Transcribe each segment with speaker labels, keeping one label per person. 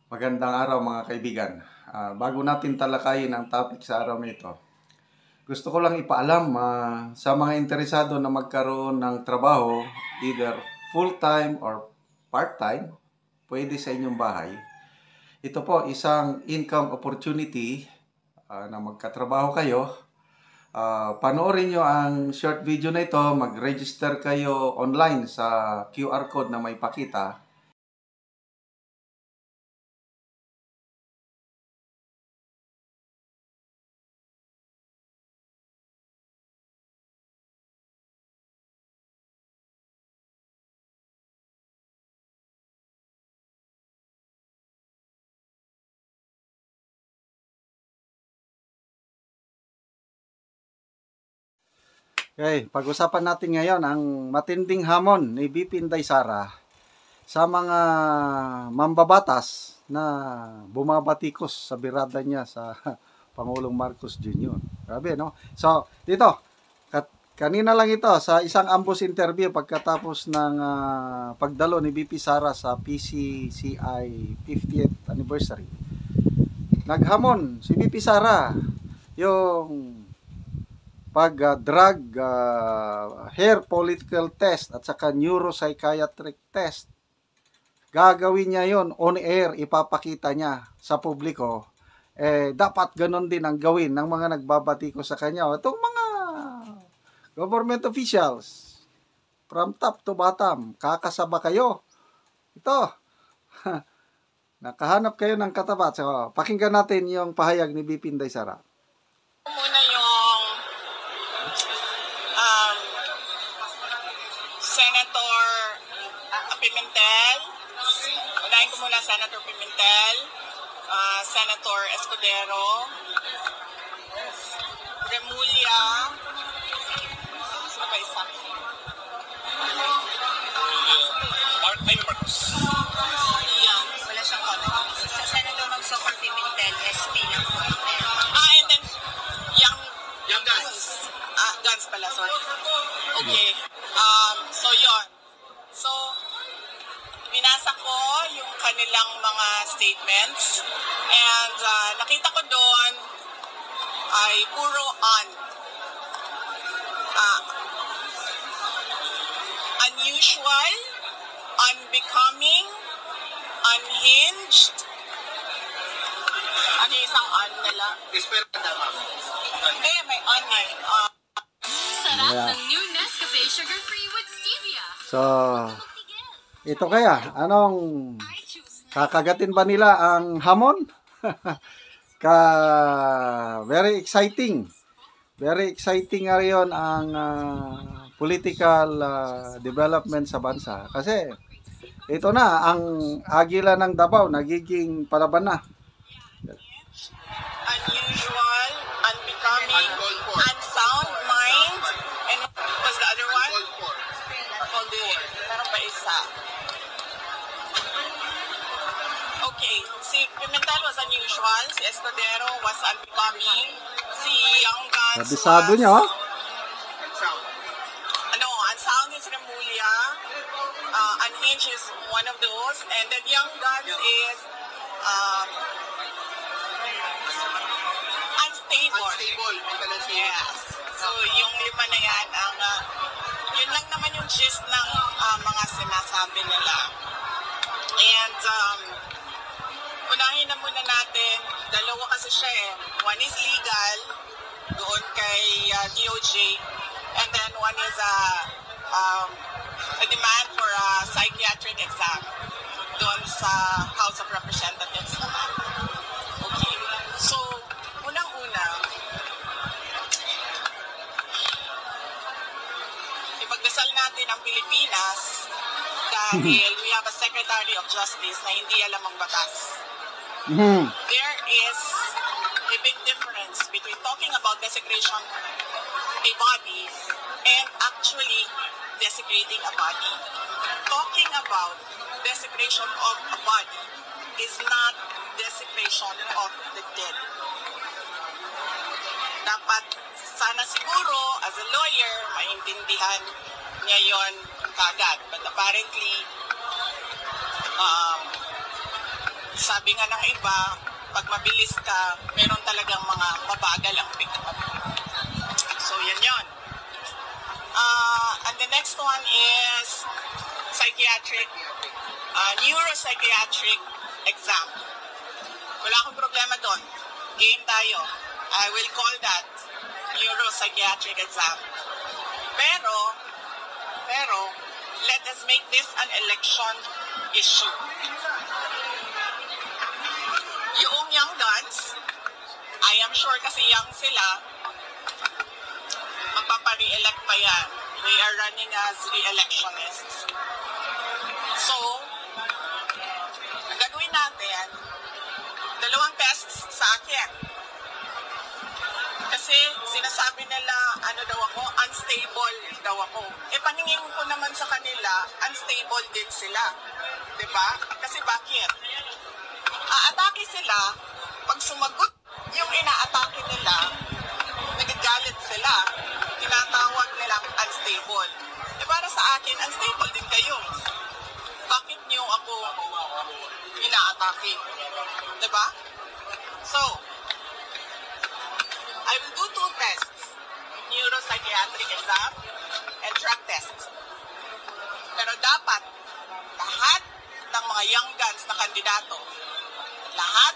Speaker 1: Magandang araw mga kaibigan. Bago natin talakayin ang topic sa araw na ito, gusto ko lang ipaalam sa mga interesado na magkaroon ng trabaho, either full-time or part-time, pwede sa inyong bahay. Ito po isang income opportunity na magkatrabaho kayo. Panoorin nyo ang short video na ito, mag-register kayo online sa QR code na may pakita. Okay, pag-usapan natin ngayon ang matinding hamon ni VP Inday Sara sa mga mambabatas na bumabatikos sa birada niya sa Pangulong Marcos Jr. Grabe, no? So, dito, kanina lang ito sa isang ambush interview pagkatapos ng pagdalo ni VP Sara sa PCCI 50th anniversary. Naghamon si VP Sara yung pag-drug hair political test at saka neuropsychiatric test. Gagawin niya yon on air, ipapakita niya sa publiko. Dapat ganon din ang gawin ng mga nagbabati ko sa kanya. Itong mga government officials, from top to bottom, kakasaba kayo. Ito, nakahanap kayo ng katapat. So, pakinggan natin yung pahayag ni VP Inday Sara.
Speaker 2: Muna yung Senator Pimentel. Unahin ko muna Senator Pimentel, Senator Escudero, Remulla, sino ba isa? Marcos. Wala siyang comment. Sa Senator Magsokol Pimentel, SP lang po. And then, yung Guns. Guns pala, sorry. Okay. So, yun. So, binasa ko yung kanilang mga statements and nakita ko doon ay puro unusual, unbecoming, unhinged. Ano yung isang nila? Hindi, may eh.
Speaker 3: Sarap ng new Nescafe Sugar Free with Stevia.
Speaker 1: So, ito kaya, anong kakagatin ba nila ang hamon? Very exciting. Very exciting nga rin ang political development sa bansa. Kasi, ito na, ang Agila ng Davao, nagiging palaban na.
Speaker 2: Unusual, unbecoming, unsound mind, and what was the other one? Meron pa isa. Okay, si Pimentel was unusual, si Escudero was unbecoming, si Young Guns
Speaker 1: Kabisado
Speaker 2: was...
Speaker 1: niya, oh.
Speaker 2: Unsound is Remulla, unhinged is one of those, and then Young Guns is unstable. Yes. So, yung lima na yan, yun lang naman yung gist ng mga sinasabi nila. And, unahin na muna natin, dalawa kasi siya eh. One is legal, doon kay DOJ, and then one is a demand for a psychiatric exam doon sa House of Representatives naman. Okay. So, unang-una, ipagdasal natin ang Pilipinas dahil we have a Secretary of Justice na hindi alam ang batas. There is a big difference between talking about desecration a body and actually desecrating a body. Talking about desecration of a body is not desecration of the dead. Dapat sana siguro as a lawyer maintindihan niya yon kagad, but apparently Sabi nga ng iba, pag mabilis ka, meron talagang mga mabagal ang pick-up. So, yan. And the next one is psychiatric, neuropsychiatric exam. Wala akong problema doon. Game tayo. I will call that neuropsychiatric exam. Pero, let us make this an election issue. Yung young guns, I am sure kasi young sila, magpapa-re-elect pa yan. They are running as re-electionists. So, ang gagawin natin, 2 tests sa akin. Kasi sinasabi nila, ano daw ako, unstable daw ako. Paningin ko naman sa kanila, unstable din sila. Diba? Kasi bakit? Aatake sila, pag sumagot yung inaatake nila, nagagalit sila, tinatawag nilang unstable. Para sa akin, unstable din kayo. Bakit niyo ako inaatake? Diba? So, I will do 2 tests, neuropsychiatric exam and drug test. Pero dapat, lahat ng mga young guns na kandidato, lahat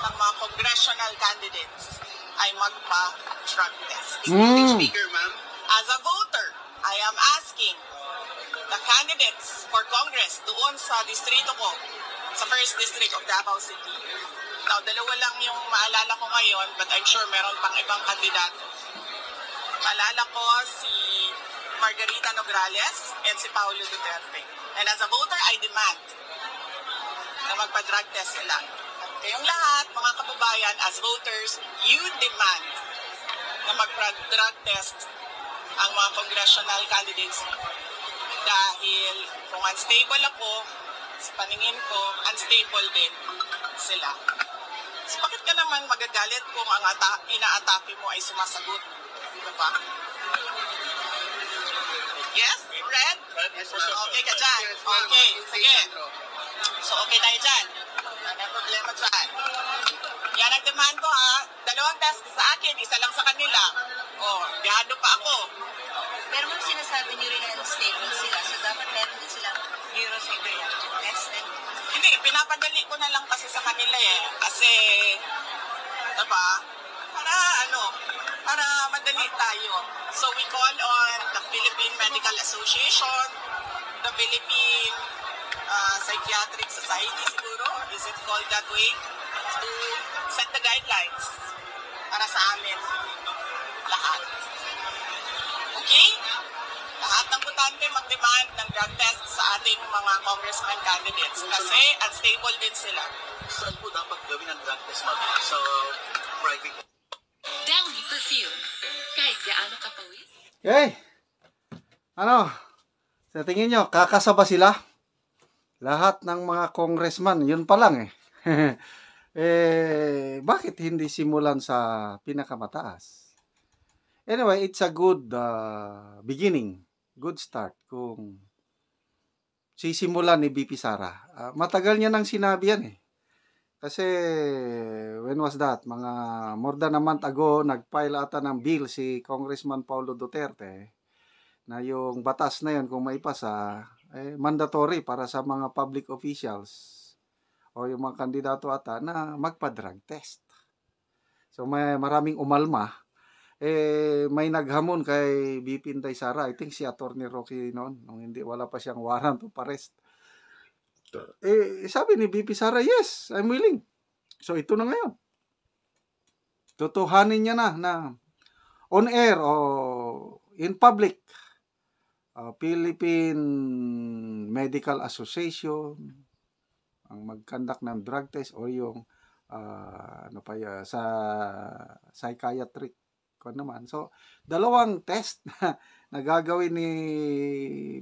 Speaker 2: ng mga congressional candidates ay magpa-drug test.
Speaker 4: Speaker, ma'am.
Speaker 2: As a voter, I am asking the candidates for Congress doon sa distrito ko, sa 1st District of Davao City. Now, 2 lang yung maalala ko ngayon, but I'm sure meron pang ibang kandidato. Maalala ko si Margarita Nograles and si Paulo Duterte. And as a voter, I demand na magpa-drug test sila. At kayong lahat, mga kababayan, as voters, you demand na magpa-drug test ang mga congressional candidates dahil kung unstable ako, sa paningin ko, unstable din sila. So, bakit ka naman magagalit kung ang inaatake mo ay sumasagot? Diba? Yes? Red? Okay ka dyan? Okay, sige. So, okay tayo dyan. Ano ang problema dyan? Yan ang demand ko ha. 2 test sa akin, 1 lang sa kanila. Gado pa ako.
Speaker 5: Pero ma'am, sinasabi niyo rin na unstable sila, so dapat meron din silang neuropsychiatric test.
Speaker 2: Hindi, pinapadali ko na lang kasi sa kanila Kasi, diba, para madali tayo. So we call on the Philippine Medical Association, the Philippine Psychiatric Society siguro, is it called that way, to set the guidelines para sa amin lahat. Okay? Lahat ng butante mag-demand ng drug test sa ating mga congressman candidates kasi unstable din sila.
Speaker 4: Saan po dapat gawin ang drug test, ma'am? So, private.
Speaker 3: Downy perfume. Kahit gaano kapawid.
Speaker 1: Okay. Sa tingin nyo, kakasaba sila? Lahat ng mga congressman, yun pa lang bakit hindi simulan sa pinakamataas? Anyway, it's a good beginning. Good start kung sisimulan ni BP Sara. Matagal niya nang sinabi yan Kasi, when was that? Mga more than a month ago, nag-file ata ng bill si Congressman Paulo Duterte na yung batas na yun, kung maipasa, mandatory para sa mga public officials o yung mga kandidato ata na magpa-drug test. So, may maraming umalma. May naghamon kay BP Inday Sara. I think si Attorney Rocky noon, nung wala pa siyang warrant of arrest. Sabi ni BP Sara, yes, I'm willing. So, ito na ngayon. Tutuhanin niya na on air o in public, Philippine Medical Association ang mag-conduct ng drug test o yung sa psychiatric ko naman. So, 2 test na gagawin ni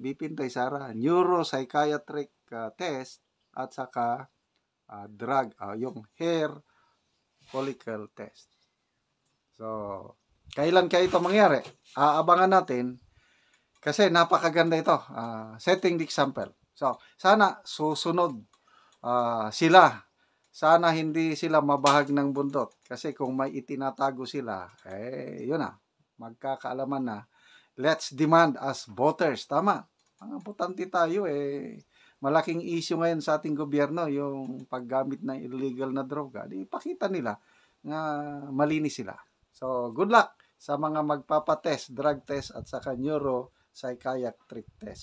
Speaker 1: BP Inday Sara, neuropsychiatric test at saka yung hair follicle test. So, kailan kaya ito mangyari? Aabangan natin kasi napakaganda ito. Setting the example. So, sana susunod sila sana hindi sila mabahag ng bundot. Kasi kung may itinatago sila, yun na, magkakaalaman na. Let's demand as voters. Tama. Ang importante tayo, malaking issue ngayon sa ating gobyerno, yung paggamit ng illegal na droga. Di ipakita nila na malinis sila. So, good luck sa mga magpapatest, drug test, at saka neuropsychiatric test.